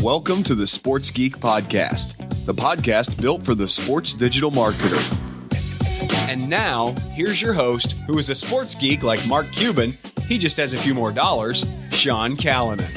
Welcome to the Sports Geek Podcast, the podcast built for the sports digital marketer. And now, here's your host, who is a sports geek like Mark Cuban. He just has a few more dollars, Sean Callanan.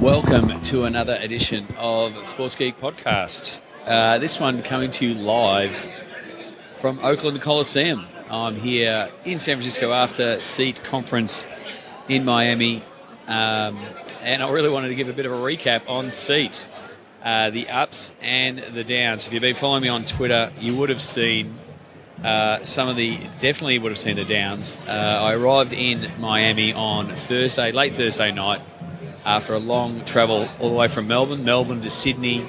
Welcome to another edition of the Sports Geek Podcast. This one coming to you live from Oakland Coliseum. I'm here in San Francisco after SEAT conference in Miami. And I really wanted to give a bit of a recap on SEAT, the ups and the downs. If you've been following me on Twitter, you would have seen definitely would have seen the downs. I arrived in Miami on late Thursday night, after a long travel all the way from Melbourne to Sydney,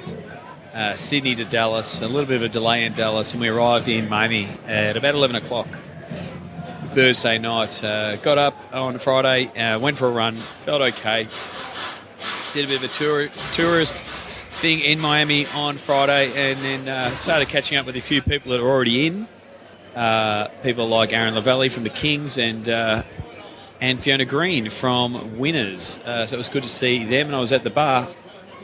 Sydney to Dallas, a little bit of a delay in Dallas, and we arrived in Miami at about 11 o'clock Thursday night. Got up on Friday, went for a run, felt okay. Did a bit of a tourist thing in Miami on Friday, and then started catching up with a few people that are already in. People like Aaron Lavallee from the Kings and Fiona Green from Winners. So it was good to see them, and I was at the bar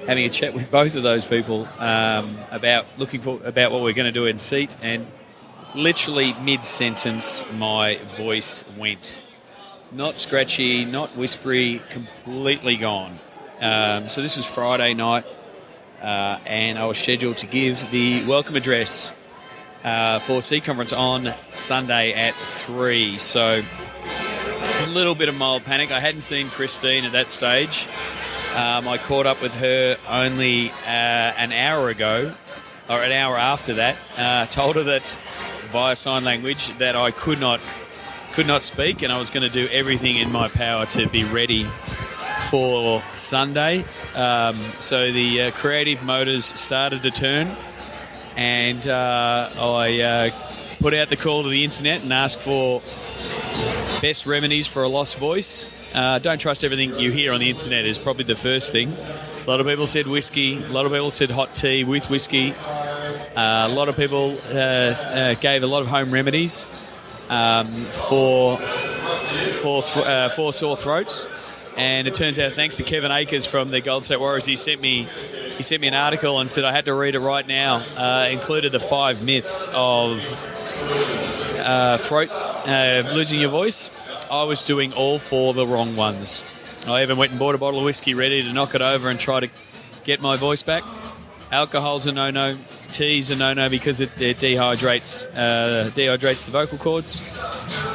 having a chat with both of those people about what we're going to do in SEAT, and literally mid-sentence my voice went. Not scratchy, not whispery, completely gone. So this was Friday night, and I was scheduled to give the welcome address for SEAT conference on Sunday at 3. So a little bit of mild panic. I hadn't seen Christine at that stage. I caught up with her only an hour ago, or an hour after that. Told her that via sign language that I could not speak, and I was going to do everything in my power to be ready for Sunday. So the creative motors started to turn, and I put out the call to the internet and asked for best remedies for a lost voice. Don't trust everything you hear on the internet is probably the first thing. A lot of people said whiskey. A lot of people said hot tea with whiskey. A lot of people gave a lot of home remedies for sore throats. And it turns out, thanks to Kevin Akers from the Golden State Warriors, he sent me an article and said I had to read it right now. Included the 5 myths of losing your voice. I was doing all 4 the wrong ones. I even went and bought a bottle of whiskey ready to knock it over and try to get my voice back. Alcohol's a no-no. Tea's a no-no because it dehydrates the vocal cords.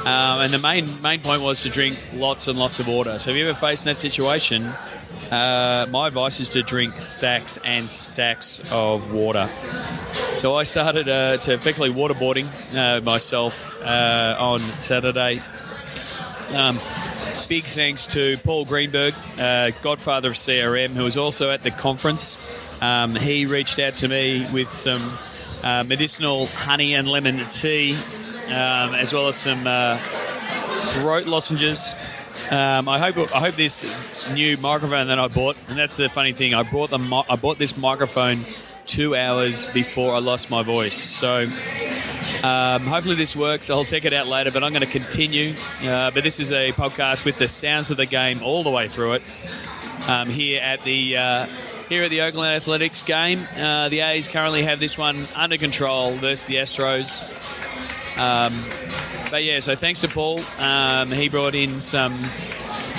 And the main point was to drink lots and lots of water. So if you ever faced in that situation, my advice is to drink stacks and stacks of water. So I started to effectively waterboarding myself on Saturday. Big thanks to Paul Greenberg, godfather of CRM, who was also at the conference. He reached out to me with some medicinal honey and lemon tea, as well as some throat lozenges. I hope this new microphone that I bought, and that's the funny thing, I bought this microphone 2 hours before I lost my voice. So hopefully this works. I'll check it out later, but I'm going to continue. But this is a podcast with the sounds of the game all the way through it. Here at the Oakland Athletics game. The A's currently have this one under control versus the Astros. But yeah, so thanks to Paul. He brought in some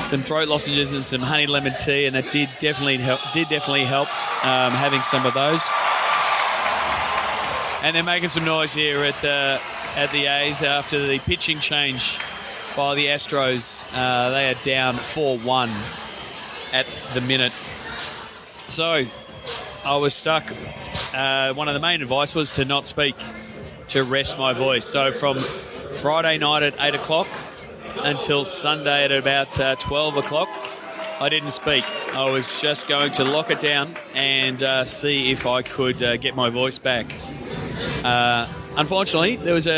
throat lozenges and some honey lemon tea, and that did definitely help having some of those. And they're making some noise here at the A's after the pitching change by the Astros. They are down 4-1 at the minute. So I was stuck. One of the main advice was to not speak, to rest my voice. So from Friday night at 8 o'clock until Sunday at about 12 o'clock, I didn't speak. I was just going to lock it down and see if I could get my voice back. Unfortunately, there was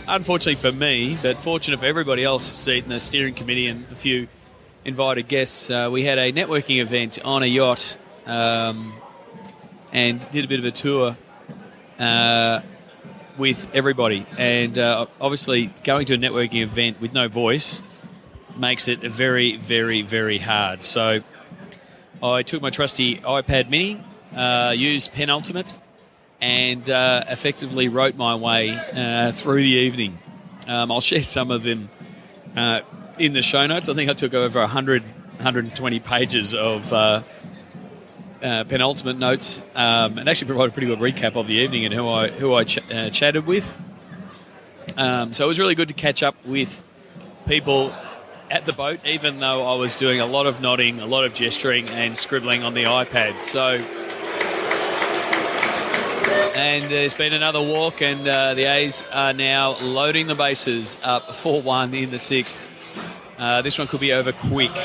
unfortunately for me, but fortunate for everybody else at SEAT and the steering committee and a few invited guests, we had a networking event on a yacht and did a bit of a tour with everybody. And obviously going to a networking event with no voice makes it very, very, very hard. So I took my trusty iPad mini, used Penultimate, and effectively wrote my way through the evening. I'll share some of them in the show notes. I think I took over 120 pages of penultimate notes, and actually provided a pretty good recap of the evening and who I chatted with. So it was really good to catch up with people at the boat, even though I was doing a lot of nodding, a lot of gesturing and scribbling on the iPad. So, and there's been another walk, and the A's are now loading the bases up 4-1 in the sixth. This one could be over quick.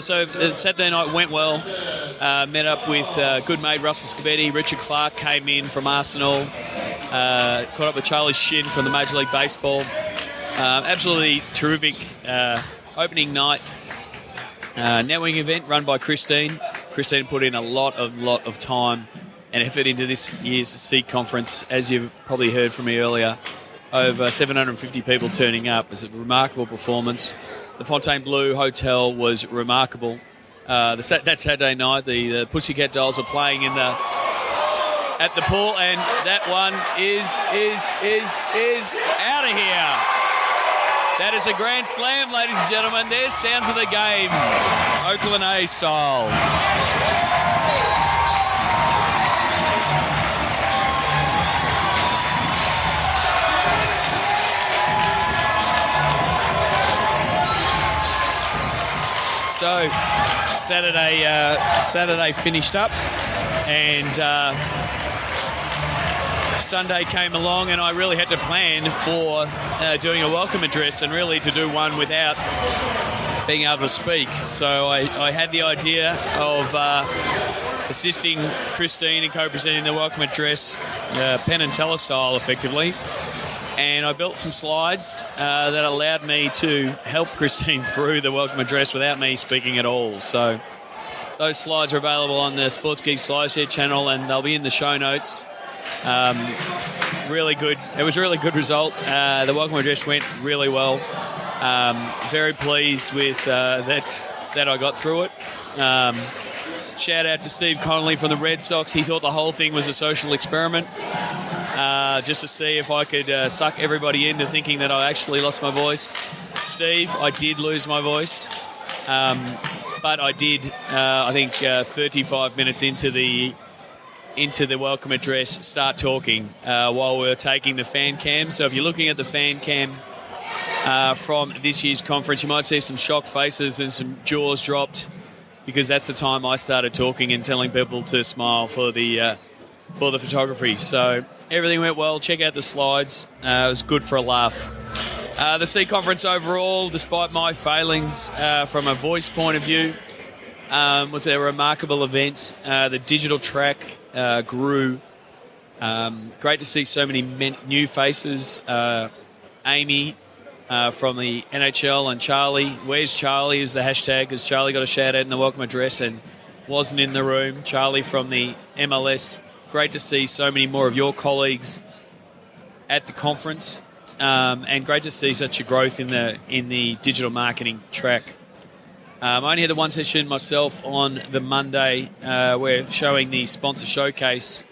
So Saturday night went well. Met up with good mate Russell Scabetti. Richard Clark came in from Arsenal. Caught up with Charlie Shin from the Major League Baseball. Absolutely terrific opening night networking event run by Christine. Christine put in a lot of time and effort into this year's SEEK conference. As you've probably heard from me earlier, over 750 people turning up. It was a remarkable performance. The Fontainebleau Hotel was remarkable. That Saturday night, the Pussycat Dolls were playing at the pool, and that one is out of here. That is a grand slam, ladies and gentlemen. There's sounds of the game, Oakland A style. So Saturday finished up, and Sunday came along, and I really had to plan for doing a welcome address, and really to do one without being able to speak. So I had the idea of assisting Christine in co-presenting the welcome address, Penn and Teller style, effectively. And I built some slides that allowed me to help Christine through the welcome address without me speaking at all. So those slides are available on the Sports Geek SlideShare channel, and they'll be in the show notes. Really good. It was a really good result. The welcome address went really well. Very pleased with that I got through it. Shout out to Steve Connolly from the Red Sox. He thought the whole thing was a social experiment. Just to see if I could suck everybody into thinking that I actually lost my voice. Steve, I did lose my voice, but I did, I think 35 minutes into the welcome address, start talking while we were taking the fan cam. So if you're looking at the fan cam from this year's conference, you might see some shocked faces and some jaws dropped, because that's the time I started talking and telling people to smile for the photography. So everything went well. Check out the slides. It was good for a laugh. The SEEK conference overall, despite my failings from a voice point of view, was a remarkable event. The digital track grew. Great to see so many new faces. Amy from the NHL, and Charlie. Where's Charlie is the hashtag, because Charlie got a shout out in the welcome address and wasn't in the room. Charlie from the MLS. Great to see so many more of your colleagues at the conference, and great to see such a growth in the digital marketing track. I only had the one session myself on the Monday. We're showing the sponsor showcase,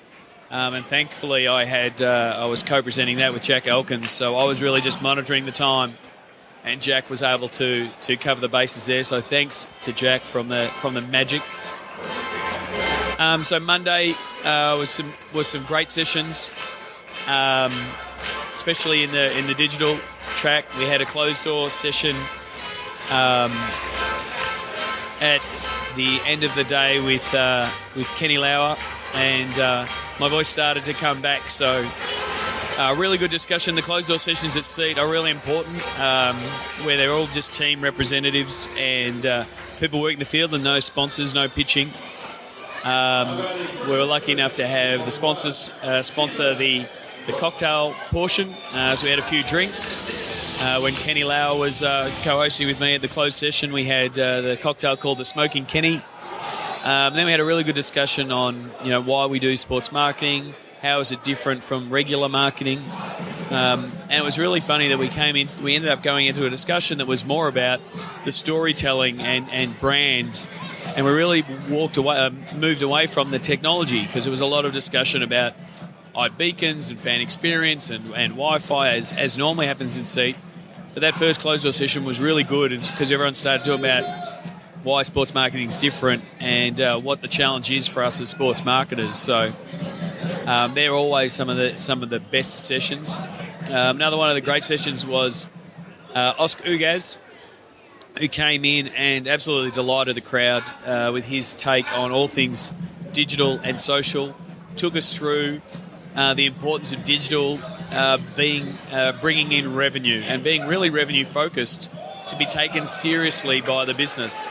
and thankfully I was co-presenting that with Jack Elkins, so I was really just monitoring the time, and Jack was able to cover the bases there. So thanks to Jack from the Magic. So Monday was some great sessions, especially in the digital track. We had a closed door session at the end of the day with Kenny Lauer, and my voice started to come back. So really good discussion. The closed door sessions at SEEK are really important, where they're all just team representatives and people working the field, and no sponsors, no pitching. We were lucky enough to have the sponsors sponsor the cocktail portion, so we had a few drinks. When Kenny Lauer was co-hosting with me at the closed session, we had the cocktail called the Smoking Kenny. Then we had a really good discussion on why we do sports marketing, How is it different from regular marketing? And it was really funny that we ended up going into a discussion that was more about the storytelling and brand, and we really moved away from the technology, because there was a lot of discussion about iBeacons and fan experience and Wi-Fi as normally happens in Seat. But that first closed door session was really good, because everyone started talking about why sports marketing is different and what the challenge is for us as sports marketers. So they're always some of the best sessions. Another one of the great sessions was Oscar Ugaz, who came in and absolutely delighted the crowd with his take on all things digital and social. Took us through the importance of digital bringing in revenue and being really revenue focused to be taken seriously by the business.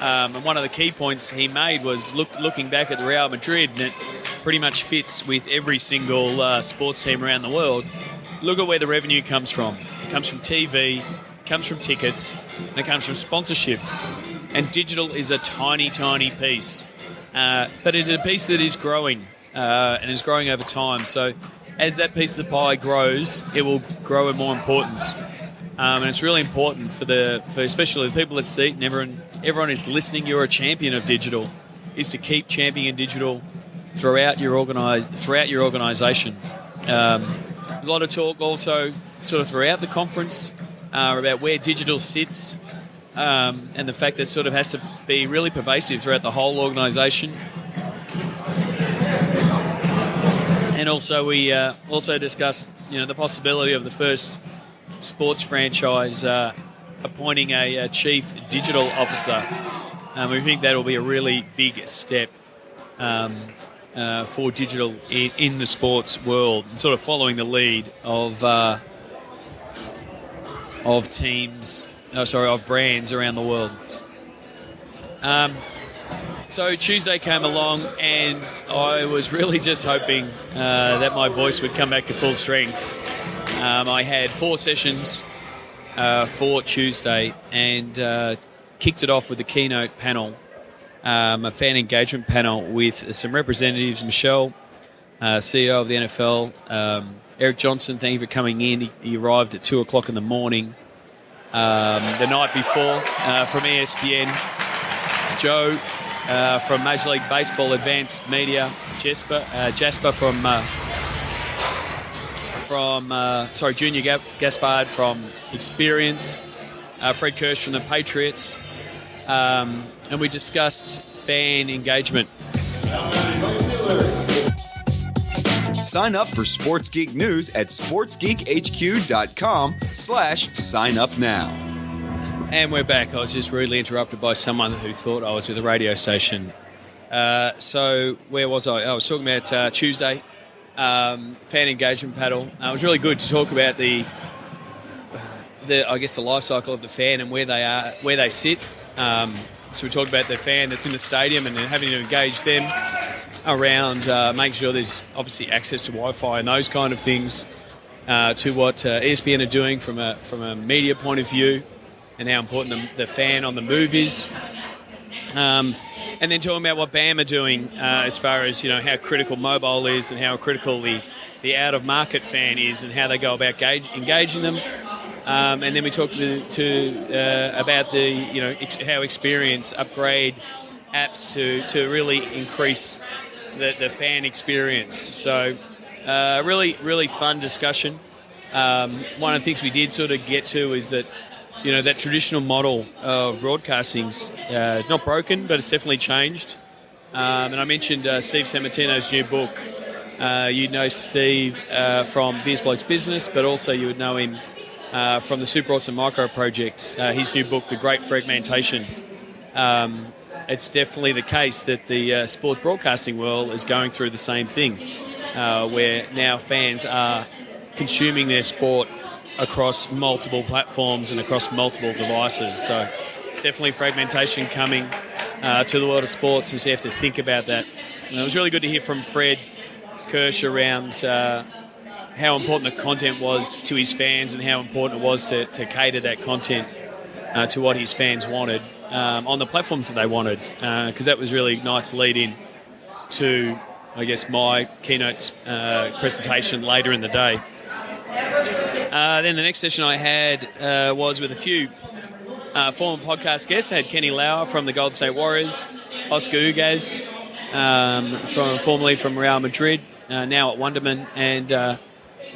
And one of the key points he made was looking back at the Real Madrid, and it pretty much fits with every single sports team around the world. Look at where the revenue comes from. It comes from TV, it comes from tickets, and it comes from sponsorship. And digital is a tiny, tiny piece. But it's a piece that is growing and is growing over time. So as that piece of the pie grows, it will grow in more importance. And it's really important for especially the people at Seat and everyone is listening. You're a champion of digital, is to keep championing digital throughout your organisation. A lot of talk also sort of throughout the conference about where digital sits, and the fact that it sort of has to be really pervasive throughout the whole organisation. And also we also discussed the possibility of the first sports franchise appointing a chief digital officer. We think that will be a really big step for digital in the sports world, and sort of following the lead of brands around the world. So Tuesday came along, and I was really just hoping that my voice would come back to full strength. I had 4 sessions for Tuesday, and kicked it off with a keynote panel, a fan engagement panel with some representatives. Michelle, CEO of the NFL, Eric Johnson, thank you for coming in. He arrived at 2 o'clock in the morning the night before from ESPN. Joe from Major League Baseball Advanced Media, Jasper from Junior Gaspard from Experience, Fred Kirsch from the Patriots, and we discussed fan engagement. Sign up for Sports Geek News at sportsgeekhq.com/sign up now. And we're back. I was just rudely interrupted by someone who thought I was with a radio station. So where was I? I was talking about Tuesday, fan engagement panel. It was really good to talk about the life cycle of the fan and where they sit. So we talked about the fan that's in the stadium and having to engage them around making sure there's obviously access to Wi-Fi and those kind of things, to what ESPN are doing from a media point of view, and how important the fan on the move is. And then talking about what BAM are doing as far as how critical mobile is and how critical the out-of-market fan is and how they go about engaging them. And then we talked about how Experience upgrade apps to really increase the fan experience. So really, really fun discussion. One of the things we did sort of get to is that that traditional model of broadcasting's not broken, but it's definitely changed. And I mentioned Steve Sammartino's new book. You know Steve from Beers Blokes Business, but also you would know him from the Super Awesome Micro Project. His new book, The Great Fragmentation. It's definitely the case that the sports broadcasting world is going through the same thing, where now fans are consuming their sport across multiple platforms and across multiple devices. So it's definitely fragmentation coming to the world of sports, and so you have to think about that. And it was really good to hear from Fred Kirsch around how important the content was to his fans and how important it was to cater that content to what his fans wanted on the platforms that they wanted, because that was really nice lead in to my keynote presentation later in the day. Then the next session I had was with a few former podcast guests. I had Kenny Lauer from the Golden State Warriors, Oscar Ugaz, formerly from Real Madrid, now at Wonderman, and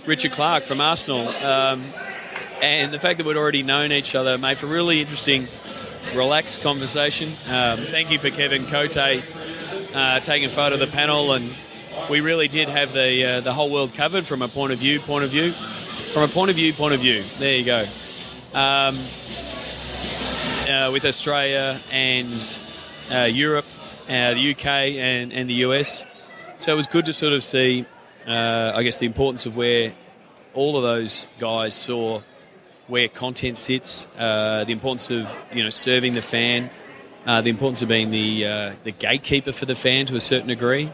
Richard Clark from Arsenal. And the fact that we'd already known each other made for a really interesting, relaxed conversation. Thank you for Kevin Cote taking a photo of the panel, and we really did have the whole world covered from a point of view. There you go. With Australia and Europe, the UK and the US. So it was good to sort of see, I guess, the importance of where all of those guys saw where content sits, the importance of serving the fan, the importance of being the gatekeeper for the fan to a certain degree,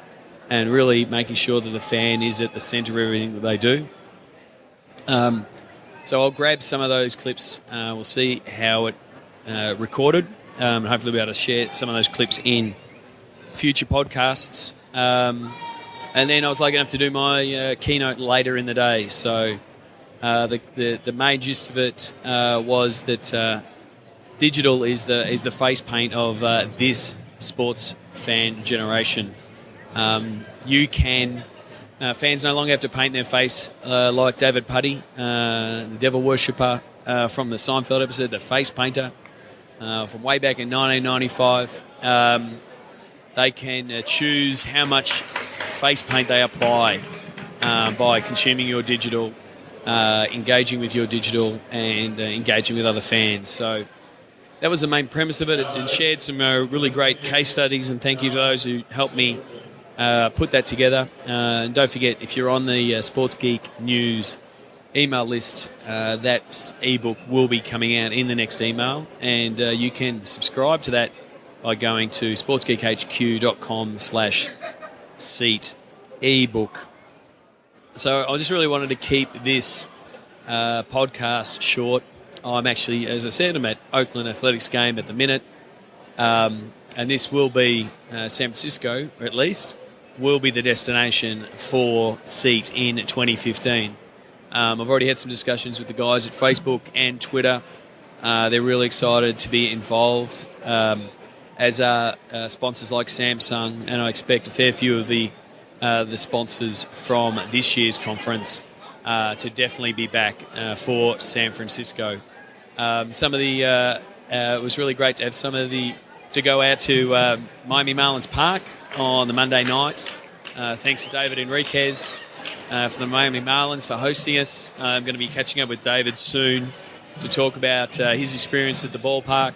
and really making sure that the fan is at the centre of everything that they do. So I'll grab some of those clips. We'll see how it recorded. Hopefully we'll be able to share some of those clips in future podcasts. And then I was lucky enough to do my keynote later in the day. So the main gist of it was that digital is the face paint of this sports fan generation. You can fans no longer have to paint their face like David Puddy, the devil worshipper from the Seinfeld episode, the face painter from way back in 1995. They can choose how much face paint they apply by consuming your digital, engaging with your digital, and engaging with other fans. So that was the main premise of it. It shared some really great case studies, and thank you to those who helped me put that together. And don't forget, if you're on the Sports Geek News email list, that ebook will be coming out in the next email, and you can subscribe to that by going to sportsgeekhq.com/seat ebook. So I just really wanted to keep this podcast short. I'm actually, as I said, I'm at Oakland Athletics game at the minute, and this will be San Francisco, or at least will be the destination for SEAT in 2015. I've already had some discussions with the guys at Facebook and Twitter. They're really excited to be involved, as are sponsors like Samsung, and I expect a fair few of the sponsors from this year's conference to definitely be back for San Francisco. It was really great to have to go out to Miami Marlins Park on the Monday night. Thanks to David Enriquez for the Miami Marlins for hosting us. I'm going to be catching up with David soon to talk about his experience at the ballpark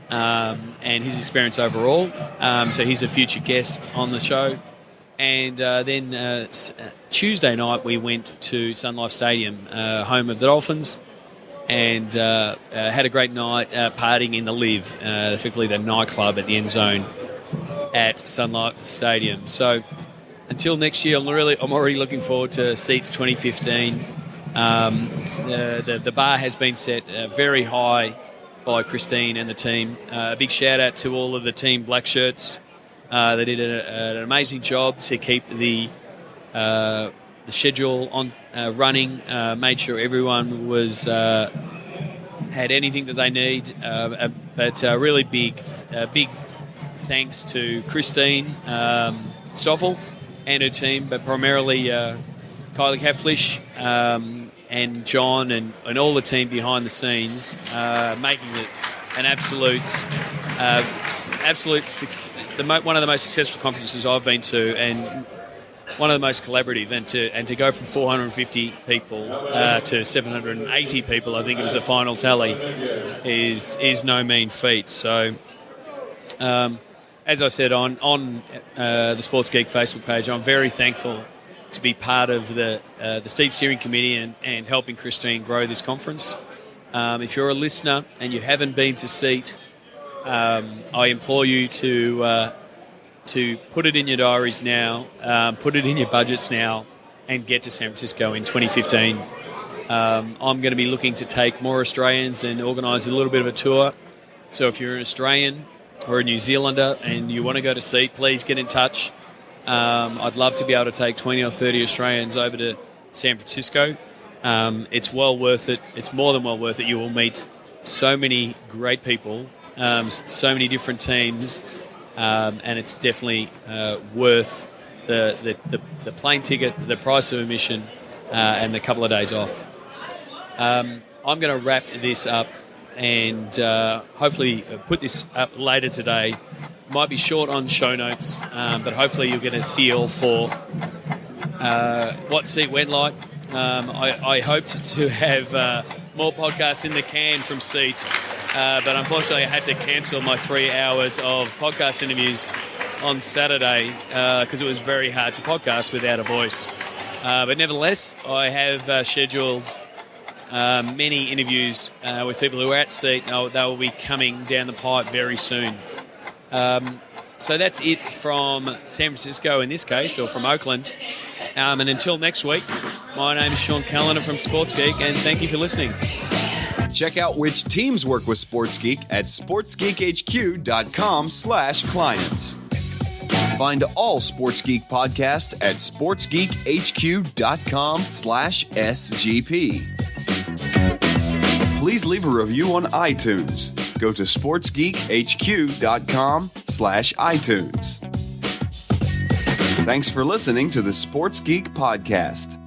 and his experience overall. So he's a future guest on the show. And then Tuesday night we went to Sun Life Stadium, home of the Dolphins, and had a great night partying in the Live, effectively the nightclub at the end zone at Sun Life Stadium. So until next year, I'm already looking forward to SEAT 2015. The bar has been set very high by Christine and the team. A big shout out to all of the team black shirts. They did an amazing job to keep the schedule on running. Made sure everyone was had anything that they need. But really big thanks to Christine Stoffel and her team, but primarily Kylie Haflish and John and all the team behind the scenes, making it an absolute success, one of the most successful conferences I've been to, and one of the most collaborative. And to go from 450 people to 780 people, I think it was the final tally, is no mean feat. So, as I said on the Sports Geek Facebook page, I'm very thankful to be part of the SEAT steering committee and helping Christine grow this conference. If you're a listener and you haven't been to SEAT, I implore you to put it in your diaries now, put it in your budgets now, and get to San Francisco in 2015. I'm going to be looking to take more Australians and organise a little bit of a tour. So if you're an Australian or a New Zealander and you want to go to SEAT, please get in touch. I'd love to be able to take 20 or 30 Australians over to San Francisco. It's well worth it. It's more than well worth it. You will meet so many great people, so many different teams, and it's definitely worth the plane ticket, the price of admission, and the couple of days off. I'm going to wrap this up and hopefully put this up later today. Might be short on show notes, but hopefully you'll get a feel for what Seat went like. I hoped to have more podcasts in the can from Seat, but unfortunately I had to cancel my 3 hours of podcast interviews on Saturday because it was very hard to podcast without a voice. But nevertheless, I have scheduled many interviews with people who are at Seat. They will be coming down the pipe very soon. So that's it from San Francisco in this case, or from Oakland. And until next week, my name is Sean Callender from Sports Geek, and thank you for listening. Check out which teams work with Sports Geek at sportsgeekhq.com/clients. Find all Sports Geek podcasts at sportsgeekhq.com/SGP. Please leave a review on iTunes. Go to sportsgeekhq.com/iTunes. Thanks for listening to the Sports Geek Podcast.